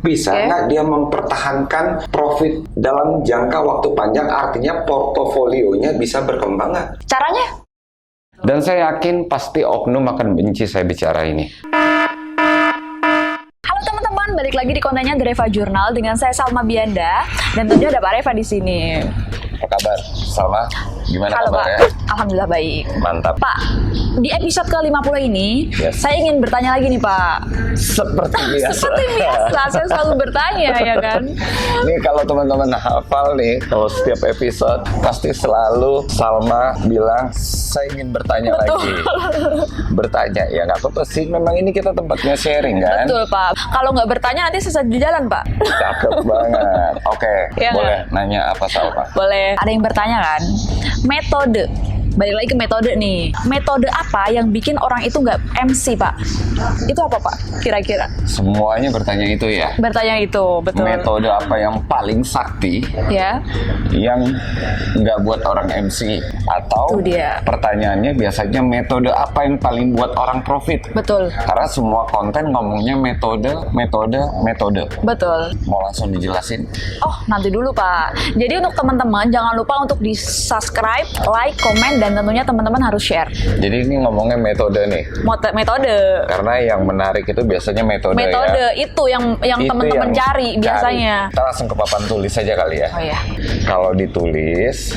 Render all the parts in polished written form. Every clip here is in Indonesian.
Bisa nggak dia mempertahankan profit dalam jangka waktu panjang, artinya portofolionya bisa berkembang nggak? Caranya? Dan saya yakin pasti oknum akan benci saya bicara ini. Halo teman-teman, balik lagi di kontennya The Reva Journal dengan saya Salma Bianda dan tentunya ada Pak Reva di sini. Apa kabar, Salma? Gimana Halo kabarnya? Pak, Alhamdulillah baik. Mantap. Pak, di episode ke-50 ini, saya ingin bertanya lagi nih Pak. Seperti biasa. Seperti biasa, saya selalu bertanya ya kan. Nih kalau teman-teman hafal nih, kalau setiap episode pasti selalu Salma bilang, saya ingin bertanya lagi. Bertanya, ya nggak apa-apa sih. Memang ini kita tempatnya sharing kan? Betul Pak. Kalau nggak bertanya nanti sesat di jalan Pak. Cakep banget. Oke, Ya, boleh nanya apa Salma? Boleh. Ada yang bertanya kan, metode. Balik lagi ke metode nih. Metode apa yang bikin orang itu nggak MC, Pak? Itu apa, Pak? Kira-kira? Semuanya bertanya itu ya. Bertanya itu, betul. Metode apa yang paling sakti Ya. yang nggak buat orang MC? Atau Itu dia. pertanyaannya biasanya metode apa yang paling buat orang profit? Betul. Karena semua konten ngomongnya metode. Betul. Mau langsung dijelasin? Oh, nanti dulu, Pak. Jadi untuk teman-teman jangan lupa untuk di-subscribe, like, komen dan tentunya teman-teman harus share. Jadi ini ngomongnya metode nih. Metode. Karena yang menarik itu biasanya metode ya. Itu yang Itu teman-teman yang cari biasanya. Kita langsung ke papan tulis saja kali ya. Oh iya. Kalau ditulis,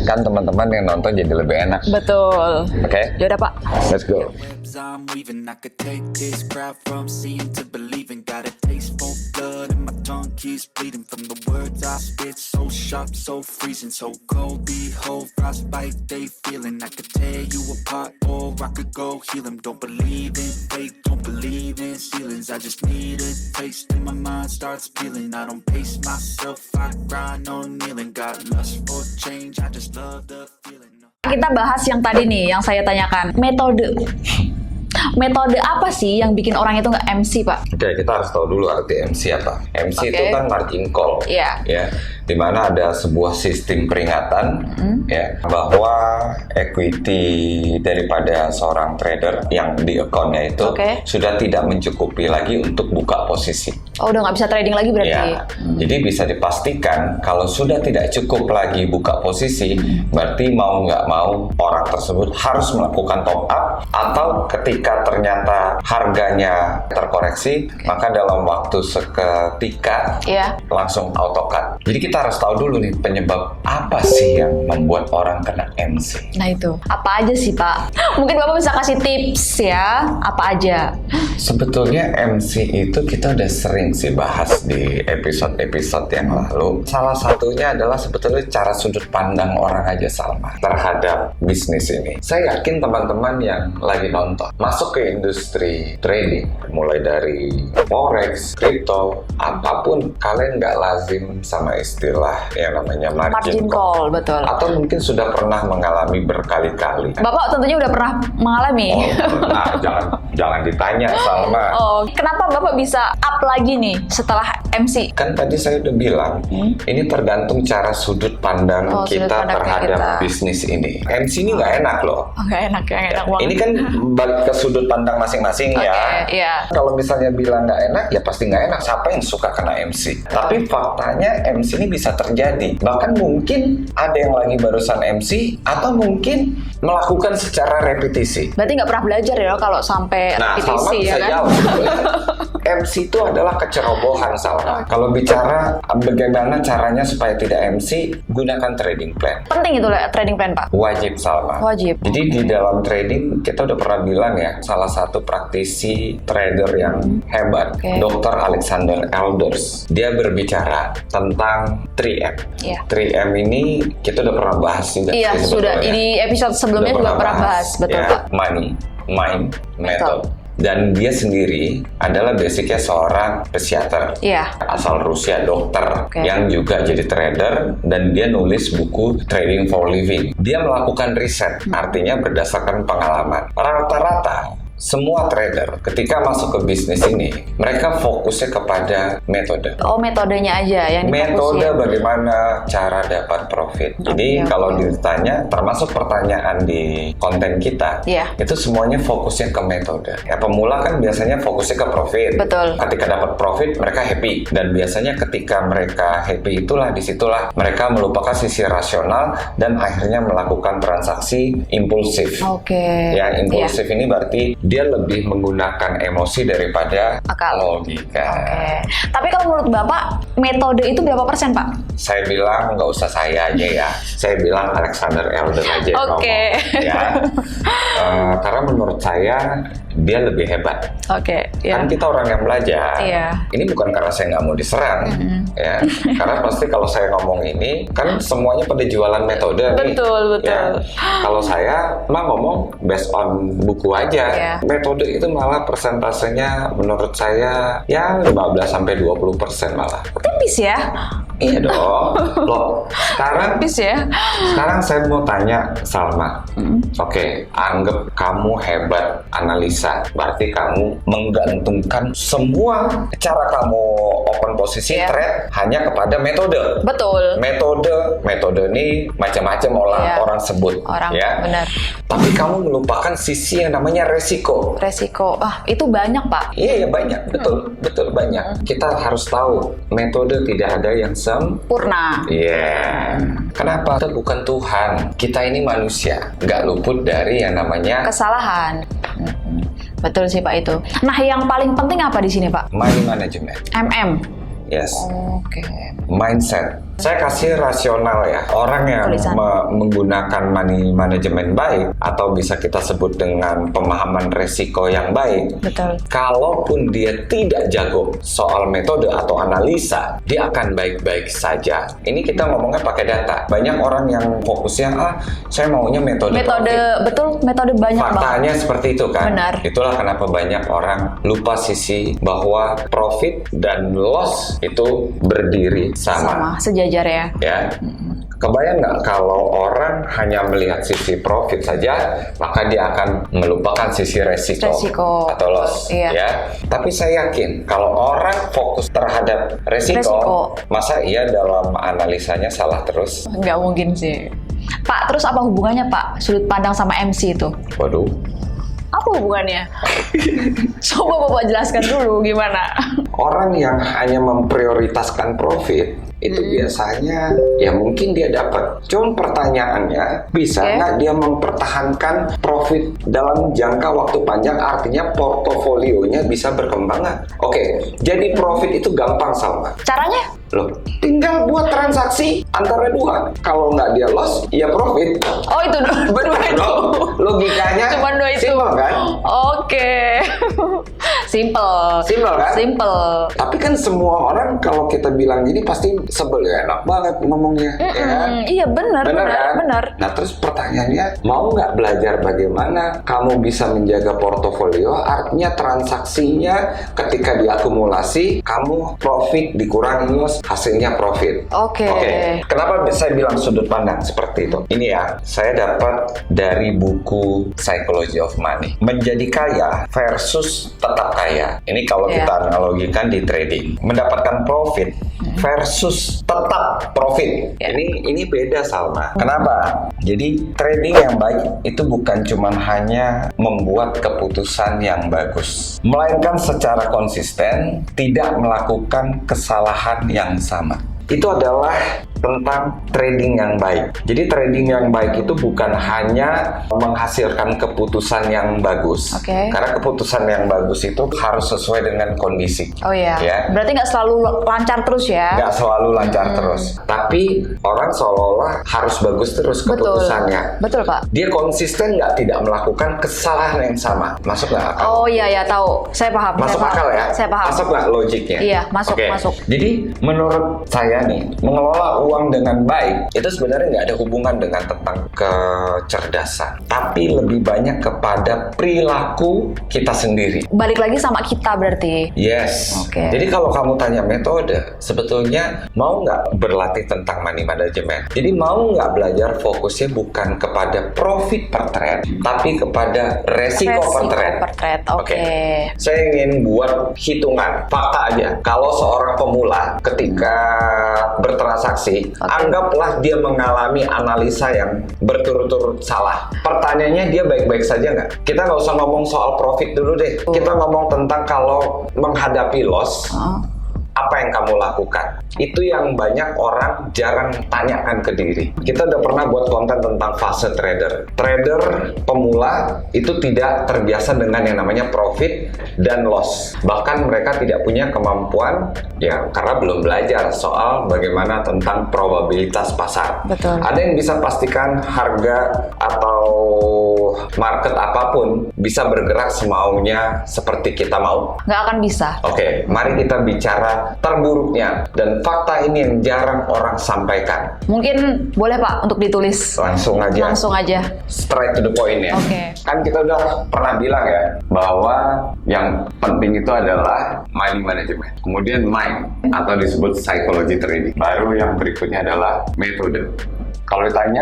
kan teman-teman yang nonton jadi lebih enak. Betul. Oke? Yaudah, Pak. Let's go. Webs I'm weaving, I could take this crowd from seeing to believing. Got a taste for blood and my tongue keeps bleeding from the words I spit. So sharp, so freezing, so cold. Behold, frostbite they feeling. I could tear you apart or I could go heal them. Don't believe in fate, don't believe in ceilings. I just need a taste and my mind starts peeling. I don't pace myself, I grind on kneeling. Got lust for change, I just love the feeling. Kita bahas yang tadi nih, yang saya tanyakan. Metode. Metode apa sih yang bikin orang itu nggak MC, Pak? Oke, kita harus tahu dulu arti MC apa. MC itu kan margin call, Iya. ya, di mana ada sebuah sistem peringatan, ya, bahwa equity daripada seorang trader yang di account-nya itu sudah tidak mencukupi lagi untuk buka posisi. Oh, udah nggak bisa trading lagi berarti? Ya, jadi bisa dipastikan kalau sudah tidak cukup lagi buka posisi, berarti mau nggak mau orang tersebut harus melakukan top up, atau ketika ternyata harganya terkoreksi, maka dalam waktu seketika langsung auto cut. Jadi kita harus tahu dulu nih penyebab apa sih yang membuat orang kena MC. Nah itu, apa aja sih Pak? Mungkin Bapak bisa kasih tips ya, apa aja? Sebetulnya MC itu kita udah sering sih bahas di episode-episode yang lalu. Salah satunya adalah sebetulnya cara sudut pandang orang aja Salma terhadap bisnis ini. Saya yakin teman-teman yang lagi nonton masuk ke industri trading, mulai dari forex, crypto, apapun, kalian nggak lazim sama istilah yang namanya margin call. Betul. Atau mungkin sudah pernah mengalami berkali-kali. Bapak tentunya udah pernah mengalami. Nah, jangan ditanya Salma. Oh, kenapa Bapak bisa up lagi nih setelah MC? Kan tadi saya udah bilang, ini tergantung cara sudut pandang kita terhadap bisnis ini. MC ini nggak enak loh. Nggak enak banget. Ini kan balik ke sudut pandang masing-masing ya. Iya. Kalau misalnya bilang nggak enak, ya pasti nggak enak. Siapa yang suka kena MC? Tapi faktanya MC ini bisa terjadi. Bahkan mungkin ada yang lagi barusan MC, atau mungkin melakukan secara repetisi. Berarti nggak pernah belajar ya kalau sampai repetisi ya kan? Jawab. MC itu adalah kecerobohan Salma. Kalau bicara bagaimana caranya supaya tidak MC, gunakan trading plan. Penting itu trading plan, Pak? Wajib Salma. Wajib. Jadi di dalam trading kita udah pernah bilang ya, salah satu praktisi trader yang hebat, Dr. Alexander Elders, dia berbicara tentang 3M. 3M ini kita udah pernah bahas juga. Iya, sudah. Di episode sebelumnya juga pernah bahas. Betul, ya, Pak. Money, mind, method. Dan dia sendiri adalah basicnya seorang psikiater asal Rusia, dokter yang juga jadi trader, dan dia nulis buku Trading for Living. Dia melakukan riset, artinya berdasarkan pengalaman. Rata-rata semua trader ketika masuk ke bisnis ini, mereka fokusnya kepada metode. Oh, metodenya aja yang Metode difokusin. bagaimana cara dapat profit. Jadi Oke, kalau oke. ditanya, termasuk pertanyaan di konten kita, Iya. itu semuanya fokusnya ke metode. Ya, pemula kan biasanya fokusnya ke profit. Betul. Ketika dapat profit, mereka happy. Dan biasanya ketika mereka happy disitulah mereka melupakan sisi rasional dan akhirnya melakukan transaksi impulsif. Oke. Ya, impulsif ini berarti dia lebih menggunakan emosi daripada Akal. logika. Oke. Tapi kalau menurut Bapak, metode itu berapa persen, Pak? Saya bilang nggak usah saya aja ya. Saya bilang Alexander Elder aja yang Oke. ngomong. Ya. Karena menurut saya dia lebih hebat. Oke, ya. Kan kita orang yang belajar. Iya. Ini bukan karena saya nggak mau diserang, ya. Karena pasti kalau saya ngomong ini, kan semuanya pada jualan metode nih. Betul, betul. Ya. Kalau saya mah ngomong based on buku aja. Iya. Metode itu malah persentasenya menurut saya ya 15-20% malah. Tipis ya? Iya dong. Loh, sekarang Tipis ya? sekarang saya mau tanya Salma. Oke, anggap kamu hebat analisa. Berarti kamu menggantungkan semua cara kamu open posisi Iya. trade hanya kepada metode. Betul. Metode ini macam-macam Iya. orang sebut. Orang, ya. benar. Tapi kamu melupakan sisi yang namanya resiko. Resiko. Itu banyak, Pak. Iya, ya banyak. Betul banyak. Kita harus tahu metode tidak ada yang Purna. Iya. Kenapa? Kita bukan Tuhan. Kita ini manusia. Nggak luput dari yang namanya Kesalahan. Betul sih, Pak, itu. Nah, yang paling penting apa di sini, Pak? money management. MM. Yes. Oke. Mindset. Saya kasih rasional ya. Orang yang Tulisan. menggunakan money management baik atau bisa kita sebut dengan pemahaman resiko yang baik. Betul. Kalaupun dia tidak jago soal metode atau analisa, dia akan baik-baik saja. Ini kita ngomongnya pakai data. Banyak orang yang fokusnya, saya maunya metode Metode, profit." betul, metode banyak banget. Faktanya seperti itu kan. Benar. Itulah kenapa banyak orang lupa sisi bahwa profit dan loss itu berdiri sama. Sejajar ya. Ya. Kebayang nggak kalau orang hanya melihat sisi profit saja, maka dia akan melupakan sisi resiko atau loss. Iya. Ya. Tapi saya yakin kalau orang fokus terhadap resiko, masa ia dalam analisanya salah terus? Nggak mungkin sih. Pak, terus apa hubungannya, Pak? Sudut pandang sama MC itu? Waduh. Apa hubungannya? Coba Bapak jelaskan dulu gimana. Orang yang hanya memprioritaskan profit itu biasanya ya mungkin dia dapat. Cuma pertanyaannya, bisa nggak dia mempertahankan profit dalam jangka waktu panjang? Artinya portofolionya bisa berkembang nggak? Oke, jadi profit itu gampang Salma. Caranya? Loh, tinggal buat transaksi antara dua. Kalau nggak dia loss, ya profit. Oh, itu Benar dong. Logikanya Cuma dua itu. simple kan? Oke. Simple. Simple kan? Simple. Tapi kan semua orang kalau kita bilang gini pasti sebel ya, enak banget ngomongnya. Ya kan? Iya, benar. Benar. Nah terus pertanyaannya, mau nggak belajar bagaimana kamu bisa menjaga portofolio? Artinya transaksinya ketika diakumulasi, kamu profit dikurangi loss, hasilnya profit. Oke. Kenapa saya bilang sudut pandang seperti itu? Ini ya, saya dapat dari buku Psychology of Money. Menjadi kaya versus tetap kaya. Ini kalau Iya. kita analogikan di trading. Mendapatkan profit versus tetap profit. Iya. Ini beda Salma. Kenapa? Jadi trading yang baik itu bukan cuma hanya membuat keputusan yang bagus, melainkan secara konsisten tidak melakukan kesalahan yang sama. Itu adalah tentang trading yang baik. Jadi trading yang baik itu bukan hanya menghasilkan keputusan yang bagus. Oke. Karena keputusan yang bagus itu harus sesuai dengan kondisi. Oh iya. Ya. Berarti nggak selalu lancar terus ya? Nggak selalu lancar terus. Tapi orang seolah-olah harus bagus terus keputusannya. Betul, Pak. Dia konsisten nggak tidak melakukan kesalahan yang sama. Masuk nggak akal? Oh iya, tahu. Saya paham. Masuk saya akal paham. ya? Saya paham. Masuk nggak logiknya? Iya, masuk, Oke. masuk. Jadi menurut saya nih, mengelola uang uang dengan baik itu sebenarnya nggak ada hubungan dengan tentang kecerdasan, tapi lebih banyak kepada perilaku kita sendiri. Balik lagi sama kita berarti. Yes. Oke. Jadi kalau kamu tanya metode, sebetulnya mau nggak berlatih tentang money management? Jadi mau nggak belajar fokusnya bukan kepada profit per trade, tapi kepada resiko per trade. Oke. Saya ingin buat hitungan, fakta aja. Kalau seorang pemula ketika bertransaksi, anggaplah dia mengalami analisa yang berturut-turut salah. Pertanyaannya dia baik-baik saja nggak? Kita nggak usah ngomong soal profit dulu deh. Kita ngomong tentang kalau menghadapi loss, apa yang kamu lakukan? Itu yang banyak orang jarang tanyakan ke diri. Kita udah pernah buat konten tentang fase trader. Trader pemula itu tidak terbiasa dengan yang namanya profit dan loss. Bahkan mereka tidak punya kemampuan ya karena belum belajar soal bagaimana tentang probabilitas pasar. Betul. Ada yang bisa pastikan harga atau market apapun bisa bergerak semaunya seperti kita mau? Nggak akan bisa. Oke, mari kita bicara terburuknya dan fakta ini yang jarang orang sampaikan. Mungkin boleh Pak untuk ditulis. Langsung aja. Langsung aja. Straight to the point ya. Oke. Kan kita udah pernah bilang ya bahwa yang penting itu adalah money management. Kemudian mind atau disebut psychology trading. Baru yang berikutnya adalah metode. Kalau ditanya,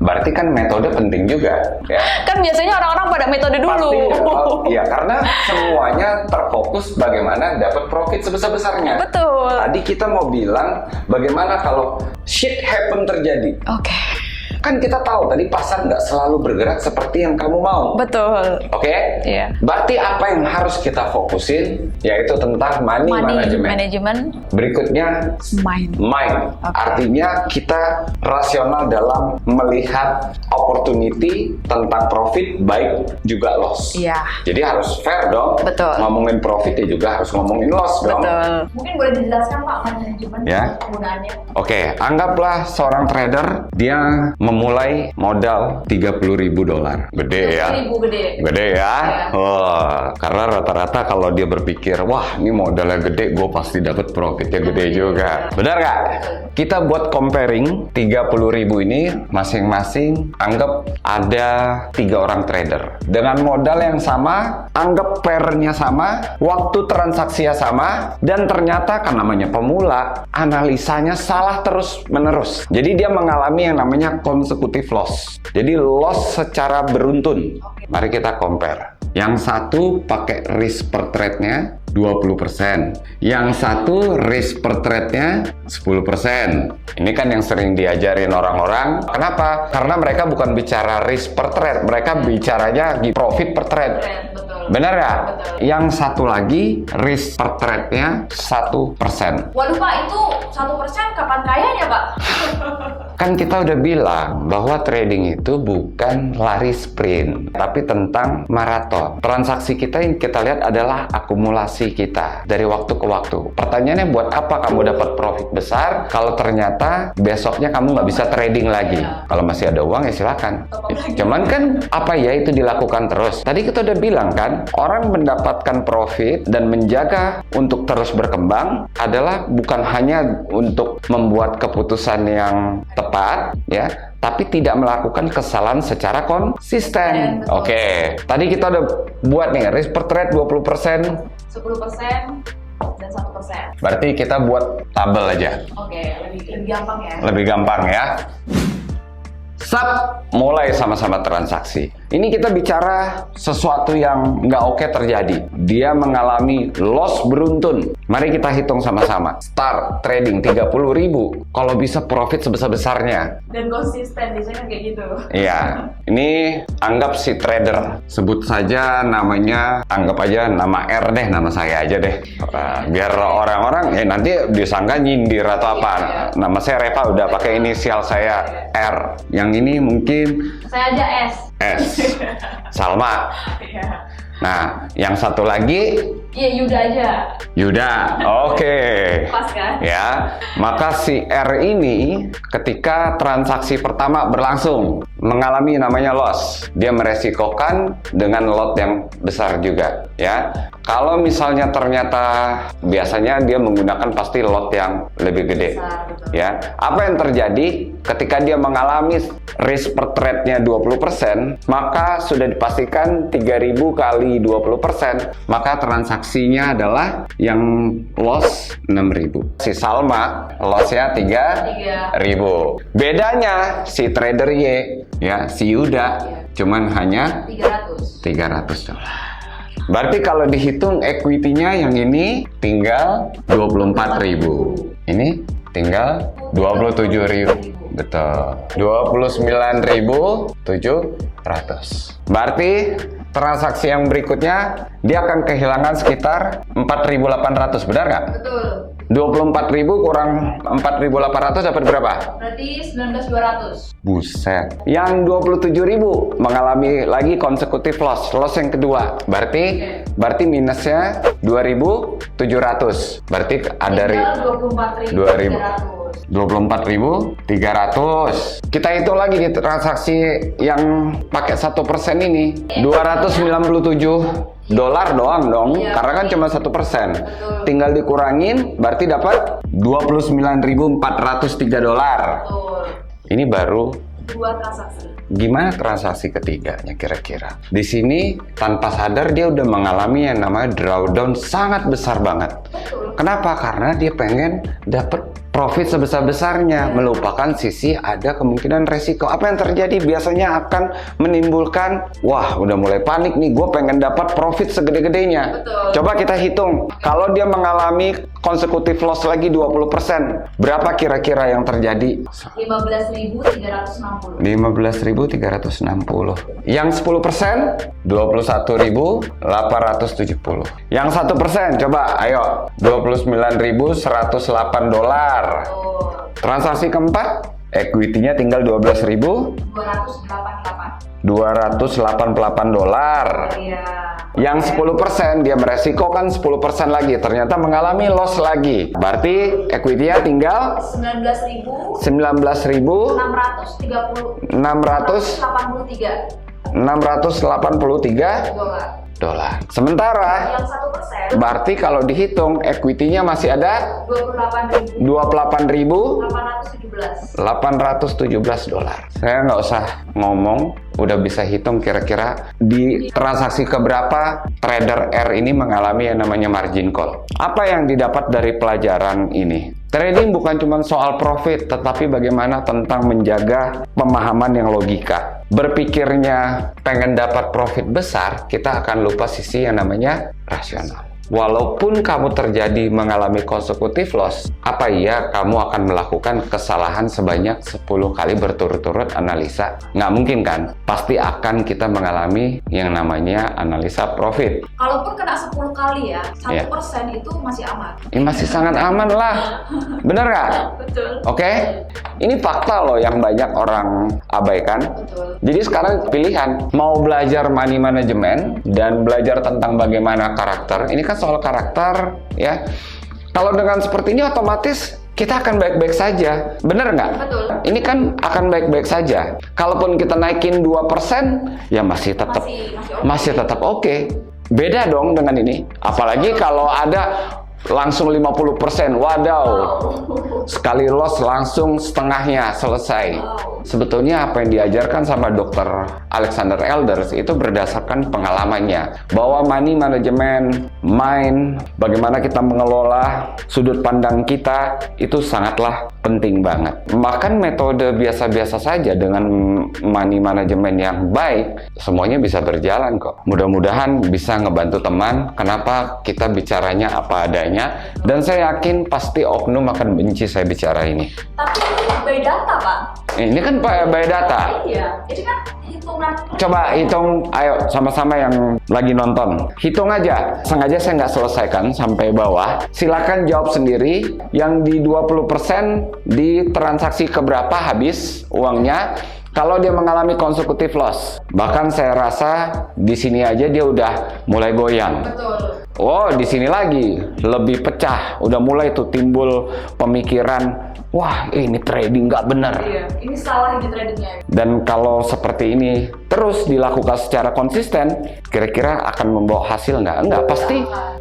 berarti kan metode penting juga, ya. Kan biasanya orang-orang pada metode dulu. Pasti, ya, karena semuanya terfokus bagaimana dapat profit sebesar-besarnya. Betul. Tadi kita mau bilang bagaimana kalau shit happen terjadi. Oke. Kan kita tahu tadi pasar nggak selalu bergerak seperti yang kamu mau. Betul. Oke? Iya. Berarti apa yang harus kita fokusin yaitu tentang money management. Berikutnya Mind. mind. Artinya kita rasional dalam melihat opportunity tentang profit baik juga loss. Iya. Jadi harus fair dong. Betul. Ngomongin profit ya juga harus ngomongin loss dong. Betul. Mungkin boleh dijelaskan Pak manajemen Ya. penggunaannya. Oke, anggaplah seorang trader dia memulai modal $30.000. Gede ya. 30.000 gede. Gede ya. Iya. Wah, karena rata-rata kalau dia berpikir, wah ini modalnya gede, gue pasti dapat profitnya gede juga. Benar nggak? Kita buat comparing 30.000 ini masing-masing anggap ada 3 orang trader. Dengan modal yang sama, anggap pairnya sama, waktu transaksinya sama, dan ternyata kan namanya pemula, analisanya salah terus-menerus. Jadi dia mengalami yang namanya consecutive loss. Jadi loss secara beruntun. Mari kita compare. Yang satu pakai risk per trade-nya 20%. Yang satu risk per trade-nya 10%. Ini kan yang sering diajarin orang-orang. Kenapa? Karena mereka bukan bicara risk per trade, mereka bicaranya profit per trade. Betul. Benar ya? Yang satu lagi risk per trade-nya 1%. Waduh Pak, itu 1% kapan kayanya Pak? Kan kita udah bilang bahwa trading itu bukan lari sprint, tapi tentang maraton. Transaksi kita yang kita lihat adalah akumulasi kita dari waktu ke waktu. Pertanyaannya, buat apa kamu dapat profit besar kalau ternyata besoknya kamu nggak bisa trading lagi? Kalau masih ada uang ya silakan. Cuman kan apa ya itu dilakukan terus. Tadi kita udah bilang kan, orang mendapatkan profit dan menjaga untuk terus berkembang adalah bukan hanya untuk membuat keputusan yang tepat, ya, tapi tidak melakukan kesalahan secara konsisten. Oke, tadi kita udah buat nih risk per trade 20%, 10% dan 1%. berarti kita buat tabel aja, Oke, lebih gampang ya. lebih gampang ya. Mulai sama-sama transaksi. Ini kita bicara sesuatu yang nggak oke terjadi. Dia mengalami loss beruntun. Mari kita hitung sama-sama. Start trading 30.000. Kalau bisa profit sebesar-besarnya. Dan konsisten, biasanya kayak gitu. Iya, ini anggap si trader. Sebut saja namanya, anggap aja nama R deh, nama saya aja deh. Biar orang-orang nanti disangka nyindir atau apa. Nama saya Reva, udah pakai inisial saya R. Yang ini mungkin Saya aja S. S. Salma. Iya. Nah, yang satu lagi Iya, Yuda aja. Yuda. Oke. Pas kan? Ya, maka si R ini ketika transaksi pertama berlangsung, mengalami namanya loss. Dia meresikokan dengan lot yang besar juga, ya. Kalau misalnya ternyata biasanya dia menggunakan pasti lot yang lebih gede, ya. Apa yang terjadi ketika dia mengalami risk per trade-nya 20%, maka sudah dipastikan 3.000 kali 20%, maka transaksinya adalah yang loss 6.000. Si Salma loss-nya 3.000. Bedanya si trader Y, ya, si Yuda cuman hanya 300 dolar. Berarti kalau dihitung equity-nya yang ini tinggal 24.000. Ini tinggal 27.000. Betul. 29.700. Berarti transaksi yang berikutnya dia akan kehilangan sekitar 4.800, benar nggak? Betul. 24.000 kurang 4.800 dapat berapa? Berarti 19.200. Buset. Yang 27.000 mengalami lagi consecutive loss yang kedua. Berarti minusnya 2.700. Berarti ada Tinggal 24.300. Kita hitung lagi di transaksi yang pakai 1% ini 297 dolar doang dong, Iya, karena kan cuma 1%. Tinggal dikurangin, berarti dapat 29.403 dolar. Betul. Ini baru 2 transaksi. gimana transaksi ketiganya kira-kira. Di sini tanpa sadar dia udah mengalami yang namanya drawdown sangat besar banget. Betul. Kenapa? Karena dia pengen dapat profit sebesar-besarnya, melupakan sisi ada kemungkinan resiko. Apa yang terjadi? Biasanya akan menimbulkan, wah udah mulai panik nih, gue pengen dapat profit segede-gedenya. Betul. Coba kita hitung, kalau dia mengalami consecutive loss lagi 20%, berapa kira-kira yang terjadi? 15.360. 15.360. Yang 10%? 21.870. Yang 1%? Coba, ayo. 29.108 dolar. Betul. Transaksi keempat, equity-nya tinggal 288. 288 dolar. Iya. Yang 10% dia meresikokan 10% lagi, ternyata mengalami loss lagi. Berarti equity-nya tinggal 19.683 dolar. Sementara Yang 1% berarti kalau dihitung equity-nya masih ada 28.817. 2817 dolar. Saya nggak usah ngomong, udah bisa hitung kira-kira di transaksi keberapa trader R ini mengalami yang namanya margin call. Apa yang didapat dari pelajaran ini? Trading bukan cuma soal profit, tetapi bagaimana tentang menjaga pemahaman yang logika. Berpikirnya pengen dapat profit besar, kita akan lupa sisi yang namanya rasional. Walaupun kamu terjadi mengalami consecutive loss, apa iya kamu akan melakukan kesalahan sebanyak 10 kali berturut-turut analisa? Nggak mungkin kan? Pasti akan kita mengalami yang namanya analisa profit. Kalaupun kena 10 kali ya, 1% Iya. itu masih aman. Ini masih sangat aman lah. Bener nggak? Betul. Oke? Ini fakta loh yang banyak orang abaikan. Betul. Jadi sekarang pilihan, mau belajar money management dan belajar tentang bagaimana karakter. Ini kan soal karakter, ya. Kalau dengan seperti ini otomatis kita akan baik-baik saja. Bener nggak? Betul. Ini kan akan baik-baik saja. Kalaupun kita naikin 2%, ya masih tetap Masih tetap oke. Beda dong dengan ini. Apalagi kalau ada langsung 50%. Wadaw. Sekali loss langsung setengahnya selesai. Sebetulnya apa yang diajarkan sama Dr. Alexander Elders itu berdasarkan pengalamannya. Bahwa money management, mind, bagaimana kita mengelola sudut pandang kita, itu sangatlah penting banget. Bahkan metode biasa-biasa saja dengan money management yang baik, semuanya bisa berjalan kok. Mudah-mudahan bisa ngebantu teman. Kenapa kita bicaranya apa adanya. Dan saya yakin pasti oknum akan benci saya bicara ini. Tapi by data, Pak. Ini kan by data. Iya. Ini kan hitungan. Coba hitung, ayo sama-sama yang lagi nonton. Hitung aja. Sengaja saya nggak selesaikan sampai bawah. Silakan jawab sendiri. Yang di 20% di transaksi keberapa habis uangnya. Kalau dia mengalami consecutive loss, bahkan saya rasa di sini aja dia udah mulai goyang. Betul. Oh, di sini lagi lebih pecah, udah mulai tuh timbul pemikiran, wah ini trading nggak bener. Iya, ini salah ini tradingnya. Dan kalau seperti ini terus dilakukan secara konsisten, kira-kira akan membawa hasil nggak? Nggak, pasti.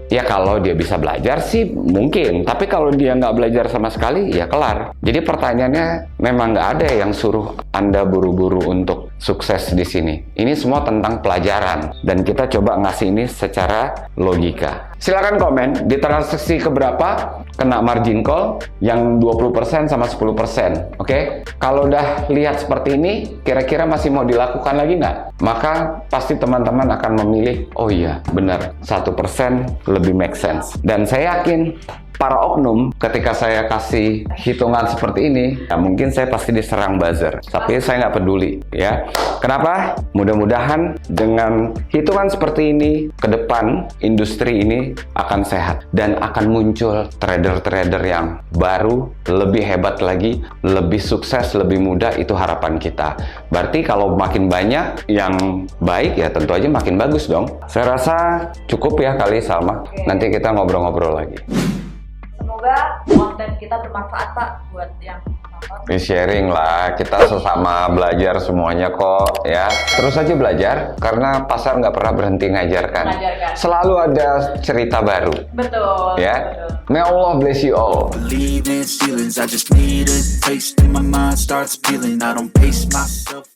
Ya kalau dia bisa belajar sih mungkin, tapi kalau dia nggak belajar sama sekali, ya kelar. Jadi pertanyaannya memang nggak ada yang suruh Anda buru-buru untuk sukses di sini. Ini semua tentang pelajaran, dan kita coba ngasih ini secara logika. Silakan komen, di transaksi keberapa kena margin call yang 20% sama 10%, oke? Kalau udah lihat seperti ini, kira-kira masih mau dilakukan lagi nggak? Maka pasti teman-teman akan memilih, oh iya, benar, 1% lebih make sense. Dan saya yakin para oknum ketika saya kasih hitungan seperti ini, ya mungkin saya pasti diserang buzzer. Tapi saya nggak peduli, ya. Kenapa? Mudah-mudahan dengan hitungan seperti ini, ke depan industri ini akan sehat dan akan muncul trader-trader yang baru, lebih hebat lagi, lebih sukses, lebih mudah. Itu harapan kita. Berarti kalau makin banyak yang baik, ya tentu aja makin bagus dong. Saya rasa cukup ya kali, Salma. Nanti kita ngobrol-ngobrol lagi. Semoga konten kita bermanfaat Pak buat yang nonton. Di sharing lah, kita sesama belajar semuanya kok ya. Terus aja belajar, karena pasar nggak pernah berhenti ngajarkan. Mengajarkan. Selalu ada cerita baru. Betul. Ya, Betul. may Allah bless you all. Believe in ceilings, I just need a taste. In my mind starts feeling I don't pace myself.